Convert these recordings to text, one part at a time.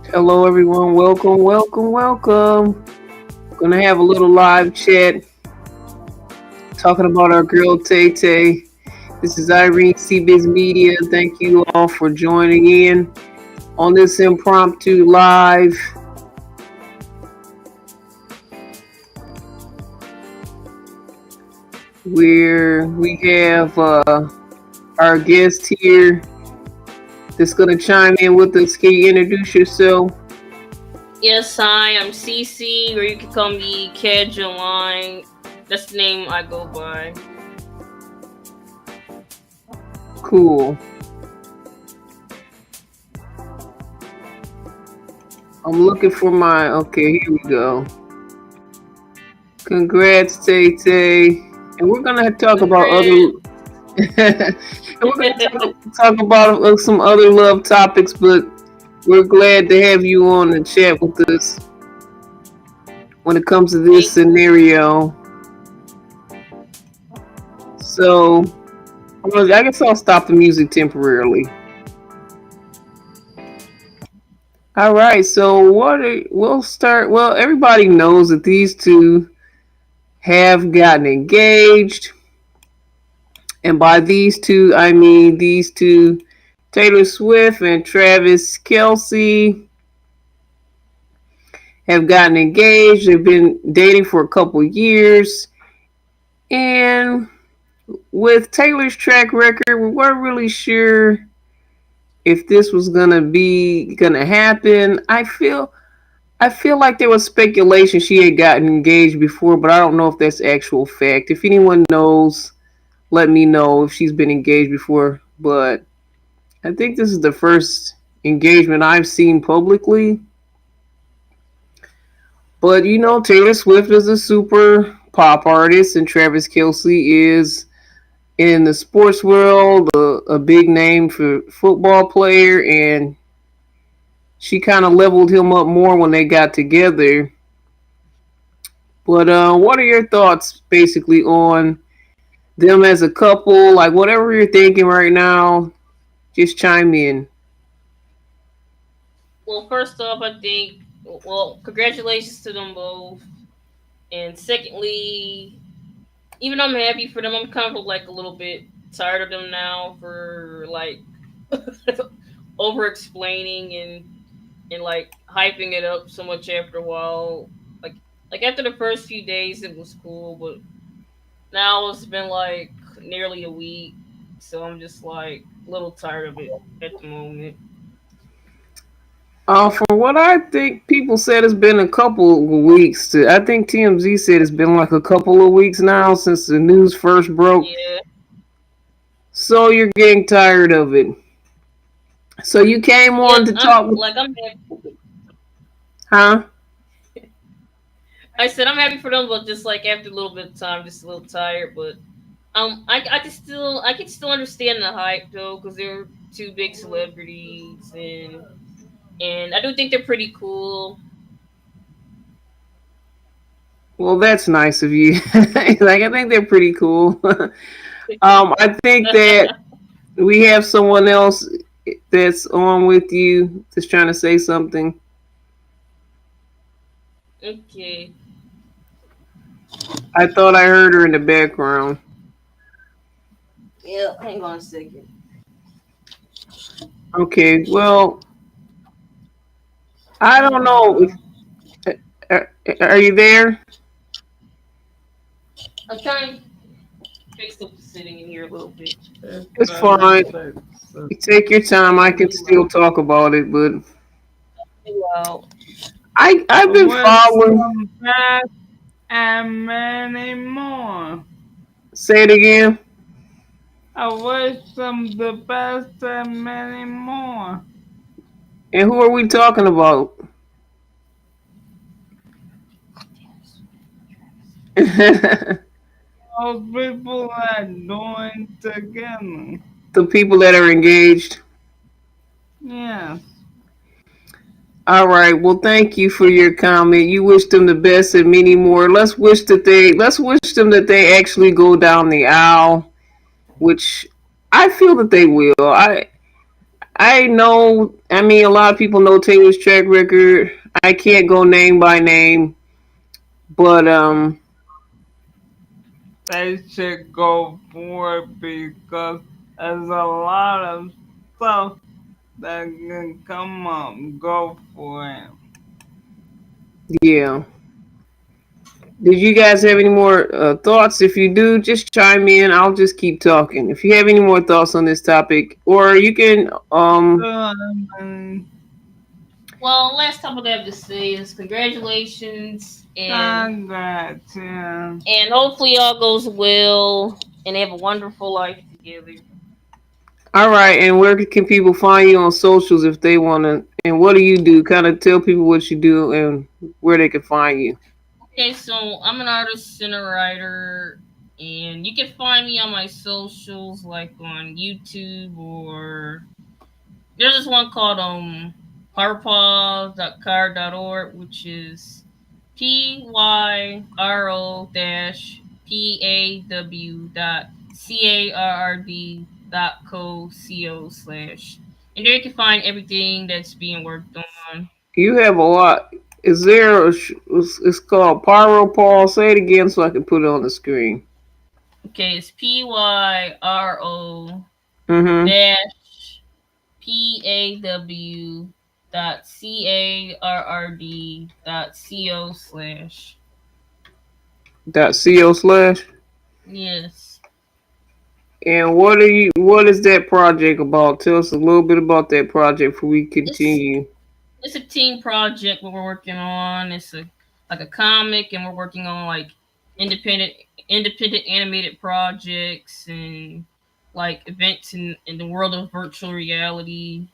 Hello, everyone. Welcome, welcome, welcome. Gonna have a little live chat talking about our girl Tay-Tay. This is Irene CBiz Media. Thank you all for joining in on this impromptu live. Where we have our guest here that's gonna chime in with us. Can you introduce yourself? Yes, hi, I'm Cece, or you can call me Line. That's the name I go by. Cool. I'm looking for my. Okay, here we go. Congrats, Tay Tay. And we're gonna talk about other. Congrats. And we're gonna talk about some other love topics, but we're glad to have you on and chat with us when it comes to this scenario. So, I guess I'll stop the music temporarily. All right. So, we'll start. Well, everybody knows that these two have gotten engaged. And by these two, I mean these two, Taylor Swift and Travis Kelce, have gotten engaged. They've been dating for a couple years. And with Taylor's track record, we weren't really sure if this was gonna happen. I feel like there was speculation she had gotten engaged before, but I don't know if that's actual fact. If anyone knows, let me know if she's been engaged before. But I think this is the first engagement I've seen publicly. But Taylor Swift is a super pop artist, and Travis Kelce is in the sports world a big name for football player, and she kind of leveled him up more when they got together. But what are your thoughts basically on them as a couple? Like whatever you're thinking right now, just chime in. Well, first off, I think, congratulations to them both. And secondly, even though I'm happy for them, I'm kind of like a little bit tired of them now for like over explaining and like hyping it up so much after a while. Like after the first few days it was cool, but now it's been like nearly a week, so I'm just like a little tired of it at the moment. From what I think, people said it's been a couple of weeks. I think TMZ said it's been like a couple of weeks now since the news first broke. Yeah. So you're getting tired of it. So you came Yeah, on to talk. I'm happy. Huh? I said I'm happy for them, but just like after a little bit of time, just a little tired. But I can still understand the hype though, because they're two big celebrities, and I do think they're pretty cool. Well, that's nice of you. Like I think they're pretty cool. I think that we have someone else that's on with you that's trying to say something. Okay. I thought I heard her in the background. Yeah, hang on a second. Okay, well, I don't know. Are you there? I'm trying to fix up the sitting in here a little bit. It's fine. You take your time. I can still talk about it, but Wow. I've been following. And many more. Say it again. I wish them the best and many more. And who are we talking about? Those people are doing together. The people that are engaged. Yes. All right. Well, thank you for your comment. You wish them the best and many more. Let's wish them that they actually go down the aisle, which I feel that they will. I know. I mean, a lot of people know Taylor's track record. I can't go name by name, but They should go for it because there's a lot of stuff that can come up. Go for it. yeah. Did you guys have any more thoughts? If you do, just chime in. I'll just keep talking. If you have any more thoughts on this topic, or you can Um, Well, last topic I have to say is congratulations, Congrats, yeah. and hopefully all goes well and they have a wonderful life together. All right, and where can people find you on socials if they want to? And what do you do? Kind of tell people what you do and where they can find you. Okay, so I'm an artist and a writer, and you can find me on my socials like on YouTube, or there's this one called pyro.car.org, which is pyro dash paw dot carrd.co/, and there you can find everything that's being worked on. You have a lot. Is there? It's called Pyro Paul. Say it again so I can put it on the screen. Okay, it's pyro Mm-hmm. dash paw.carrd.co/. .co/. Yes. And what are you? What is that project about? Tell us a little bit about that project before we It's continue. it's a team project what we're working on. It's a like a comic, and we're working on like independent independent animated projects and like events in the world of virtual reality.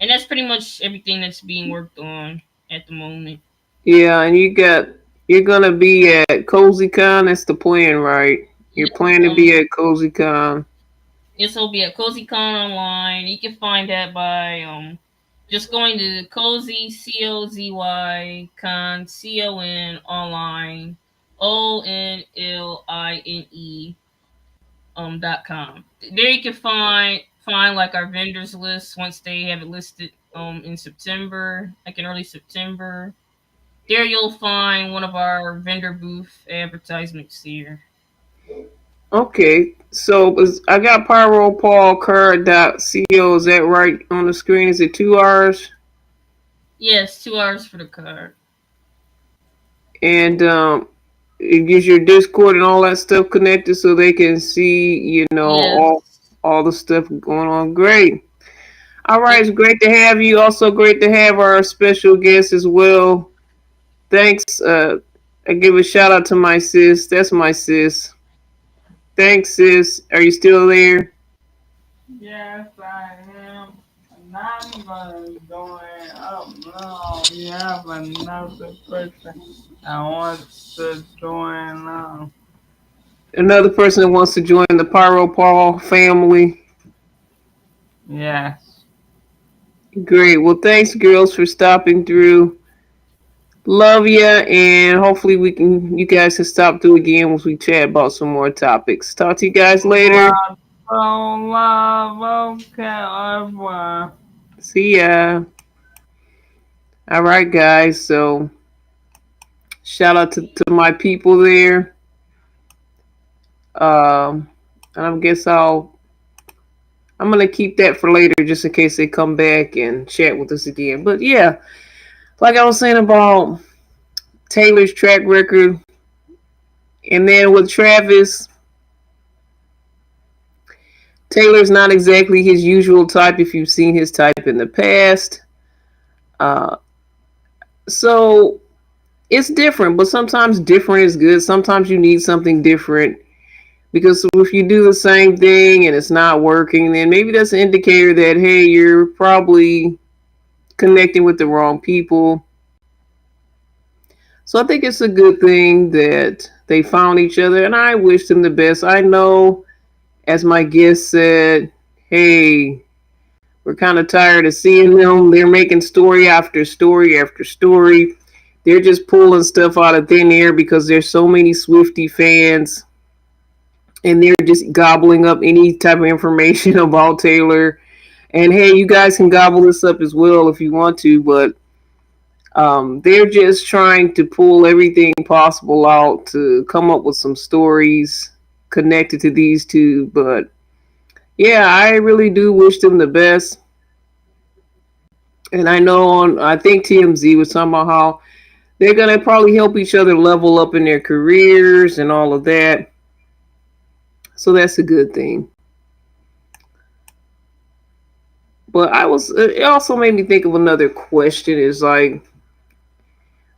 And that's pretty much everything that's being worked on at the moment. Yeah, and you're gonna be at CozyCon. That's the plan, right? You're Yes, planning to be at CozyCon. this will be at CozyCon online. You can find that by just going to CozyCon online ONLINE .com. There you can find like our vendors list once they have it listed in September, like in early September. There you'll find one of our vendor booth advertisements here. Okay, so I got pyropaullcard.co. Is that right on the screen? Is it 2 hours? Yes, 2 hours for the card. And it gives your Discord and all that stuff connected so they can see, Yes. all the stuff going on. Great. All right, Yep. it's great to have you. Also, great to have our special guest as well. Thanks. I give a shout out to my sis. That's my sis. Thanks, sis. Are you still there? Yes, I am. And I'm gonna join up now. We have another person that wants to join now. Another person that wants to join the Pyro Paul family. Yes. Great. Well, thanks, girls, for stopping through. Love ya, and hopefully you guys can stop through again once we chat about some more topics. Talk to you guys later. Love, love, okay, over. See ya. All right, guys. So shout out to my people there. And I guess I'm gonna keep that for later, just in case they come back and chat with us again. But yeah, like I was saying about Taylor's track record, and then with Travis, Taylor's not exactly his usual type. If you've seen his type in the past, uh, so it's different. But sometimes different is good. Sometimes you need something different. Because if you do the same thing and it's not working, then maybe that's an indicator that, hey, you're probably connecting with the wrong people. So I think it's a good thing that they found each other, and I wish them the best. I know, as my guest said, hey, we're kind of tired of seeing them. They're making story after story after story. They're just pulling stuff out of thin air because there's so many Swiftie fans, and they're just gobbling up any type of information about Taylor. And hey, you guys can gobble this up as well if you want to, but they're just trying to pull everything possible out to come up with some stories connected to these two. But yeah, I really do wish them the best. And I know I think TMZ was talking about how they're gonna probably help each other level up in their careers and all of that. So that's a good thing. But it also made me think of another question. Is like,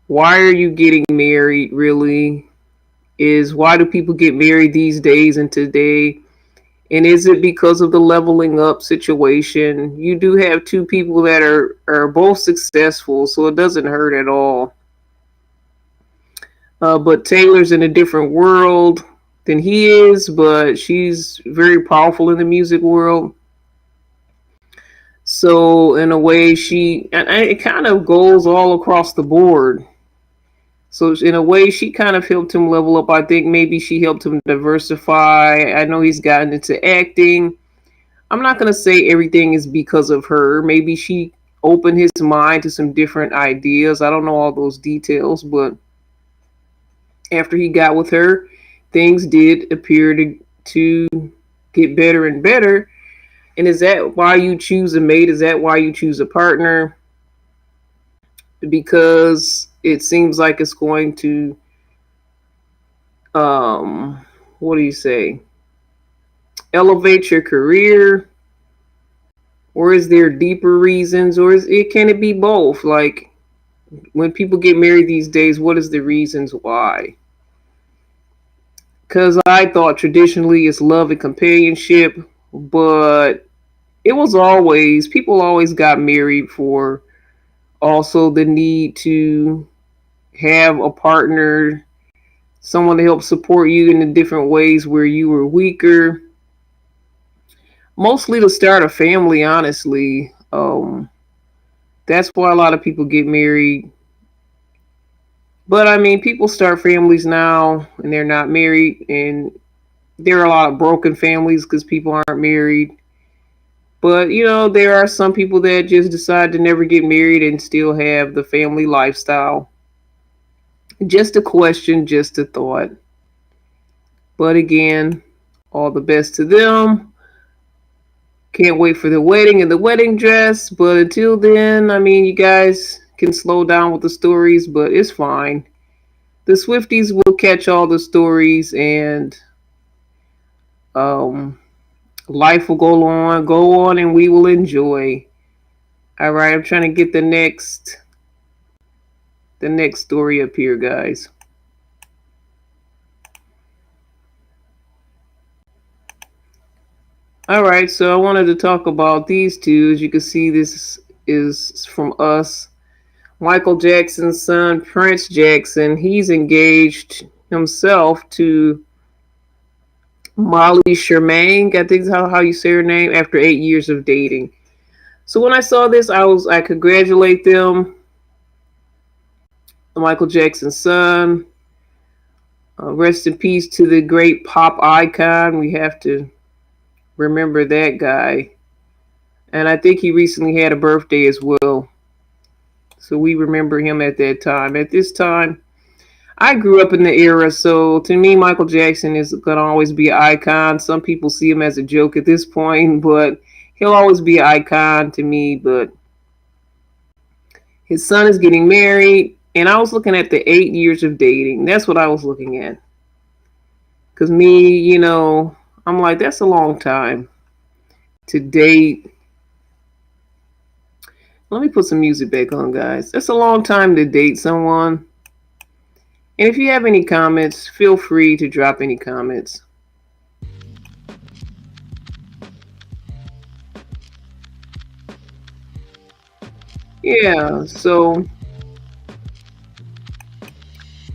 why are you getting married? Really, is why do people get married these days and today? And is it because of the leveling up situation? You do have two people that are both successful, so it doesn't hurt at all. But Taylor's in a different world than he is, but she's very powerful in the music world. So in a way, and it kind of goes all across the board. So in a way, she kind of helped him level up. I think maybe she helped him diversify. I know he's gotten into acting. I'm not going to say everything is because of her. Maybe she opened his mind to some different ideas. I don't know all those details, but after he got with her, things did appear to get better and better. And is that why you choose a mate? Is that why you choose a partner? Because it seems like it's going to, what do you say, elevate your career, or is there deeper reasons, or can it be both? Like when people get married these days, what is the reasons why? Because I thought traditionally it's love and companionship, but it was always, people always got married for also the need to have a partner, someone to help support you in the different ways where you were weaker. Mostly to start a family, honestly. That's why a lot of people get married. But I mean, people start families now and they're not married, and there are a lot of broken families because people aren't married. But you know, there are some people that just decide to never get married and still have the family lifestyle. Just a question, just a thought. But again, all the best to them. Can't wait for the wedding and the wedding dress. But until then, I mean, you guys can slow down with the stories, but it's fine. The Swifties will catch all the stories, and um, life will go on, and we will enjoy. All right, I'm trying to get the next story up here, guys. All right, so I wanted to talk about these two. As you can see, this is from Us. Michael Jackson's son, Prince Jackson, he's engaged himself to Molly Shermang, I think is how you say her name, after 8 years of dating. So when I saw this, I congratulate them, Michael Jackson's son. Rest in peace to the great pop icon. We have to remember that guy. And I think he recently had a birthday as well. So we remember him at that time. At this time, I grew up in the era, so to me, Michael Jackson is going to always be an icon. Some people see him as a joke at this point, but he'll always be an icon to me. But his son is getting married, and I was looking at the 8 years of dating. That's what I was looking at. Because me, you know, I'm like, that's a long time to date. Let me put some music back on, guys. That's a long time to date someone. And if you have any comments, feel free to drop any comments. Yeah, so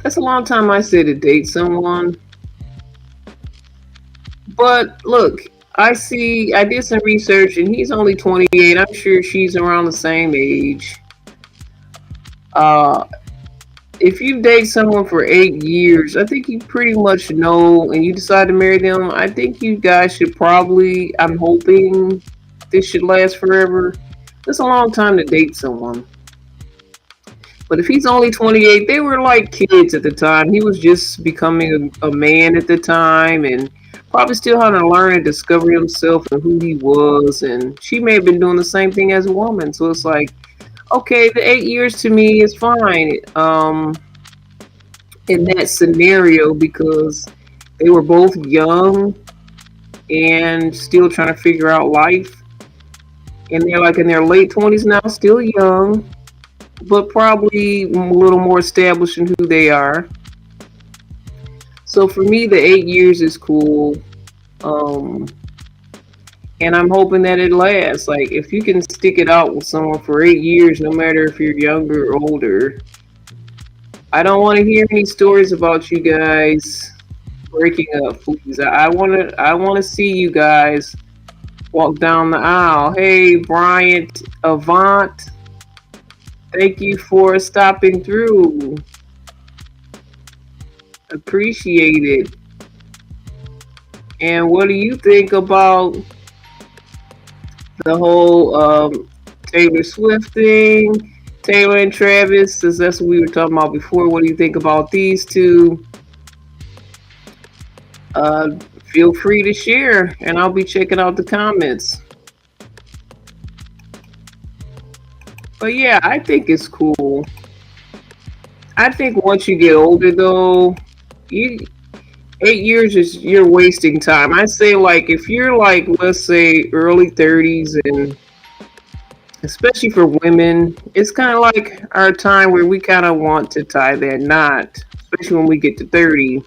that's a long time I say to date someone. But look, I did some research and he's only 28. I'm sure she's around the same age. Uh, if you date someone for 8 years, I think you pretty much know, and you decide to marry them, I think you guys should probably, I'm hoping, this should last forever. That's a long time to date someone. But if he's only 28, they were like kids at the time. He was just becoming a man at the time and probably still having to learn and discover himself and who he was. And she may have been doing the same thing as a woman. So it's like, okay, the 8 years to me is fine in that scenario because they were both young and still trying to figure out life. And they're like in their late 20s now, still young, but probably a little more established in who they are. So for me, the 8 years is cool. Um, and I'm hoping that it lasts. Like, if you can stick it out with someone for 8 years, no matter if you're younger or older, I don't want to hear any stories about you guys breaking up, please. I want to see you guys walk down the aisle. Hey, Bryant Avant, thank you for stopping through. Appreciate it. And what do you think about the whole Taylor Swift thing? Taylor and Travis, since that's what we were talking about before. What do you think about these two? Uh, Feel free to share, and I'll be checking out the comments. But yeah, I think it's cool. I think once you get older, though, you 8 years is you're wasting time. I say like if you're like let's say early 30s and especially for women, it's kind of like our time where we kind of want to tie that knot, especially when we get to 30.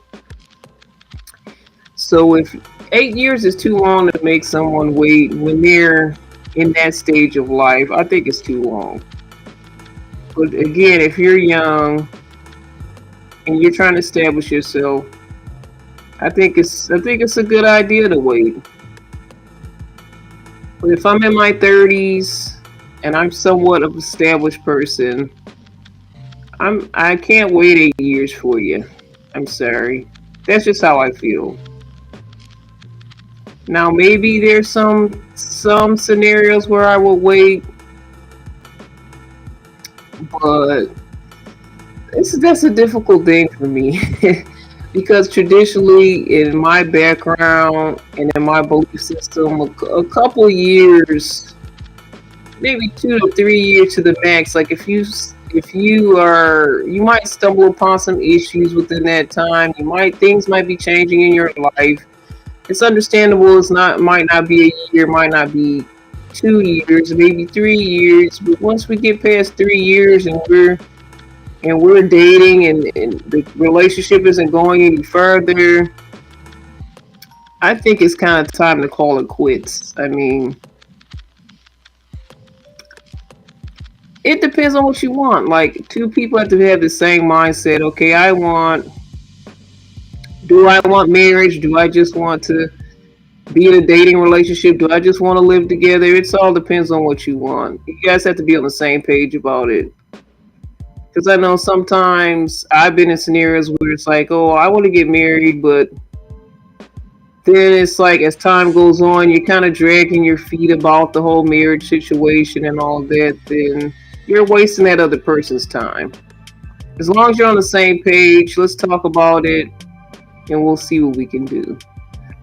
So if 8 years is too long to make someone wait when they're in that stage of life, I think it's too long. But again, if you're young and you're trying to establish yourself, I think it's a good idea to wait. But if I'm in my 30s and I'm somewhat of an established person, I can't wait 8 years for you. I'm sorry. That's just how I feel. Now maybe there's some scenarios where I will wait, but that's a difficult thing for me because traditionally in my background and in my belief system, a couple years, maybe 2 to 3 years to the max. Like if you might stumble upon some issues within that time. Things might be changing in your life. It's understandable. It's not might not be a year, might not be 2 years, maybe 3 years. But once we get past 3 years and we're dating and the relationship isn't going any further, I think it's kind of time to call it quits. I mean, it depends on what you want. Like two people have to have the same mindset. Okay, do I want marriage? Do I just want to be in a dating relationship? Do I just want to live together? It's all depends on what you want. You guys have to be on the same page about it. Because I know sometimes I've been in scenarios where it's like, oh, I want to get married, but then it's like as time goes on, you're kind of dragging your feet about the whole marriage situation and all of that. Then you're wasting that other person's time. As long as you're on the same page, let's talk about it and we'll see what we can do.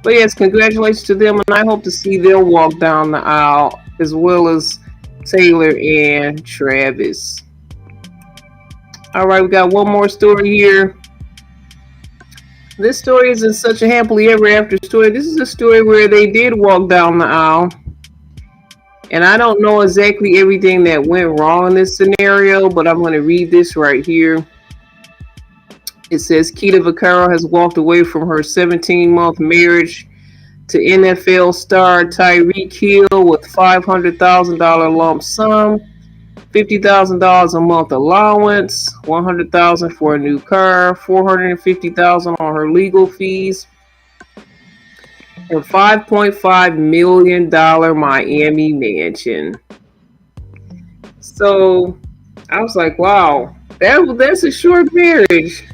But yes, congratulations to them, and I hope to see them walk down the aisle as well as Taylor and Travis. All right, we got one more story here. This story isn't such a happily ever after story. This is a story where they did walk down the aisle. And I don't know exactly everything that went wrong in this scenario, but I'm going to read this right here. It says Keita Vaccaro has walked away from her 17-month marriage to NFL star Tyreek Hill with $500,000 lump sum, $50,000 a month allowance, $100,000 for a new car, $450,000 on her legal fees, and $5.5 million Miami mansion. So I was like, wow, that's a short marriage.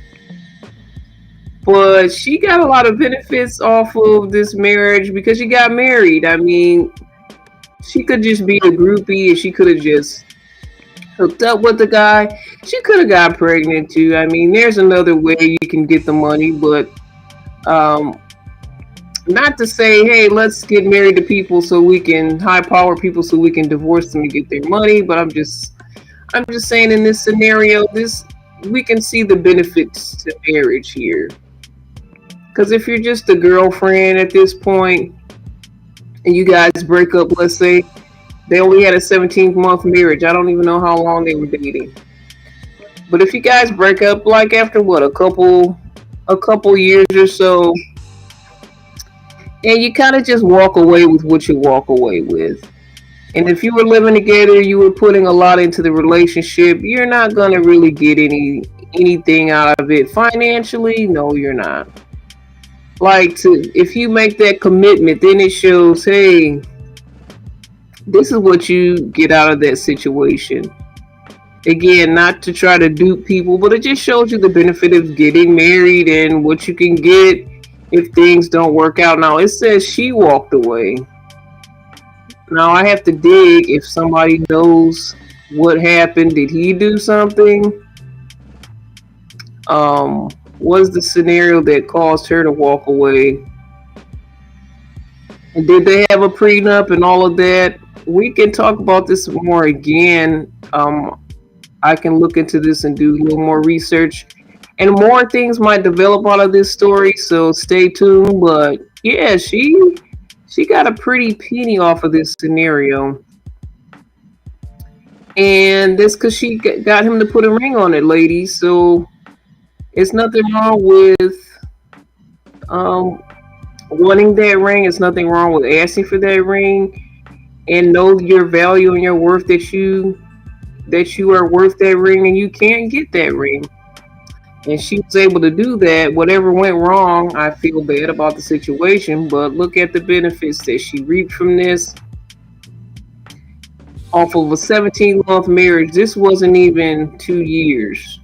But she got a lot of benefits off of this marriage because she got married. I mean, She could just be a groupie, and she could have just hooked up with the guy. She could have got pregnant too. I mean, there's another way you can get the money, but um, not to say, hey, let's get married to people so we can high power people so we can divorce them and get their money. But I'm just saying in this scenario, this we can see the benefits to marriage here. Because if you're just a girlfriend at this point and you guys break up, let's say they only had a 17-month marriage. I don't even know how long they were dating. But if you guys break up like after what a couple years or so, and you kind of just walk away with what you walk away with. And if you were living together, you were putting a lot into the relationship. You're not gonna really get anything out of it financially. No, you're not. Like to if you make that commitment, then it shows, hey, this is what you get out of that situation. Again, not to try to dupe people, but it just shows you the benefit of getting married and what you can get if things don't work out. Now it says she walked away. Now I have to dig if somebody knows what happened. Did he do something? Was the scenario that caused her to walk away? And did they have a prenup and all of that? We can talk about this more again. I can look into this and do a little more research, and more things might develop out of this story. So stay tuned. But yeah, she got a pretty penny off of this scenario, and that's because she got him to put a ring on it, ladies. So it's nothing wrong with um, wanting that ring. It's nothing wrong with asking for that ring, and know your value and your worth that you are worth that ring, and you can't get that ring. And she was able to do that. Whatever went wrong, I feel bad about the situation, but look at the benefits that she reaped from this off of a 17-month marriage. This wasn't even 2 years.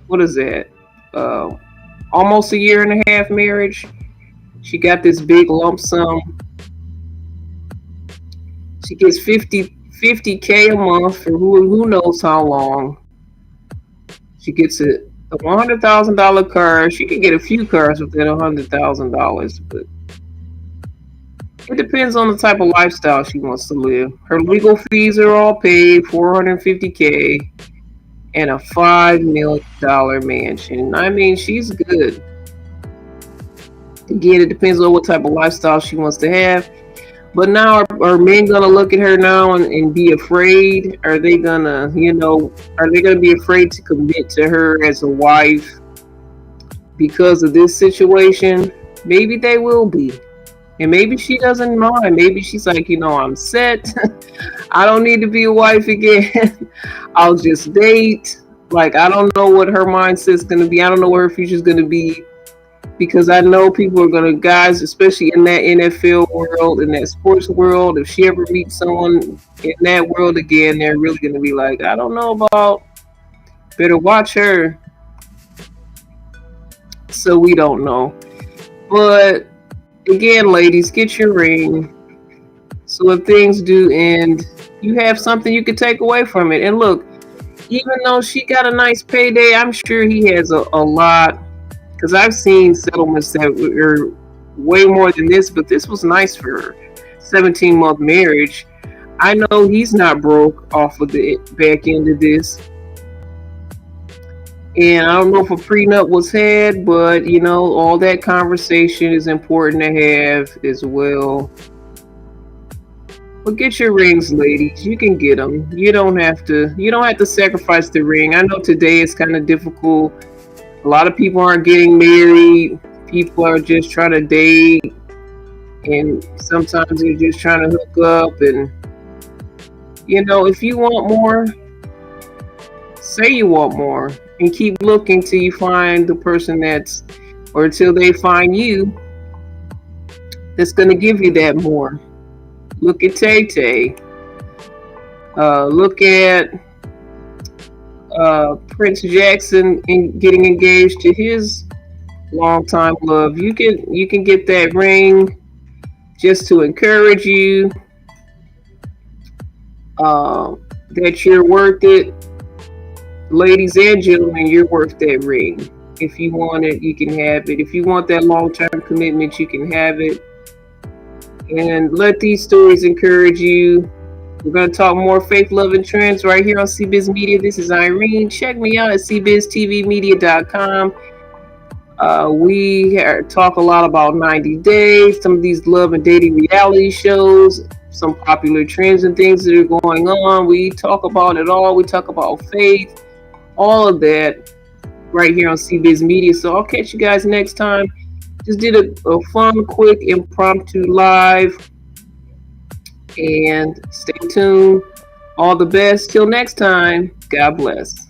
What is that? Uh, Almost a year and a half marriage. She got this big lump sum. She gets 50K a month for who knows how long. She gets a $100,000 car. She can get a few cars with that $100,000, but it depends on the type of lifestyle she wants to live. Her legal fees are all paid, 450K, and a $5 million mansion. I mean, she's good. Again, it depends on what type of lifestyle she wants to have. But now, are men gonna look at her now and be afraid? Are they gonna be afraid to commit to her as a wife because of this situation? Maybe they will be. And maybe she doesn't mind. Maybe she's like, I'm set. I don't need to be a wife again. I'll just date. Like, I don't know what her mindset's gonna be. I don't know what her future's gonna be. Because I know people are gonna, guys, especially in that NFL world, in that sports world, if she ever meets someone in that world again, they're really gonna be like, I don't know about, better watch her. So we don't know. But again, ladies, get your ring. So if things do end, you have something you can take away from it. And look, even though she got a nice payday, I'm sure he has a lot. Because I've seen settlements that were way more than this, but this was nice for her. 17-month marriage. I know he's not broke off of the back end of this. And I don't know if a prenup was had, but all that conversation is important to have as well. But get your rings, ladies. You can get them. You don't have to sacrifice the ring. I know today it's kind of difficult. A lot of people aren't getting married. People are just trying to date. And sometimes they're just trying to hook up. And, if you want more, say you want more. And keep looking till you find the person or until they find you that's going to give you that more. Look at Tay-Tay. Look at Prince Jackson getting engaged to his longtime love. You can get that ring just to encourage you. uh, that you're worth it, ladies and gentlemen, you're worth that ring. If you want it, you can have it. If you want that long term commitment, you can have it. And let these stories encourage you. We're going to talk more faith, love, and trends right here on CBiz Media. This is Irene. Check me out at cbiztvmedia.com. We talk a lot about 90 Days, some of these love and dating reality shows, some popular trends and things that are going on. We talk about it all. We talk about faith, all of that right here on CBiz Media. So I'll catch you guys next time. Just did a fun, quick, impromptu live. And stay tuned. All the best. Till next time. God bless.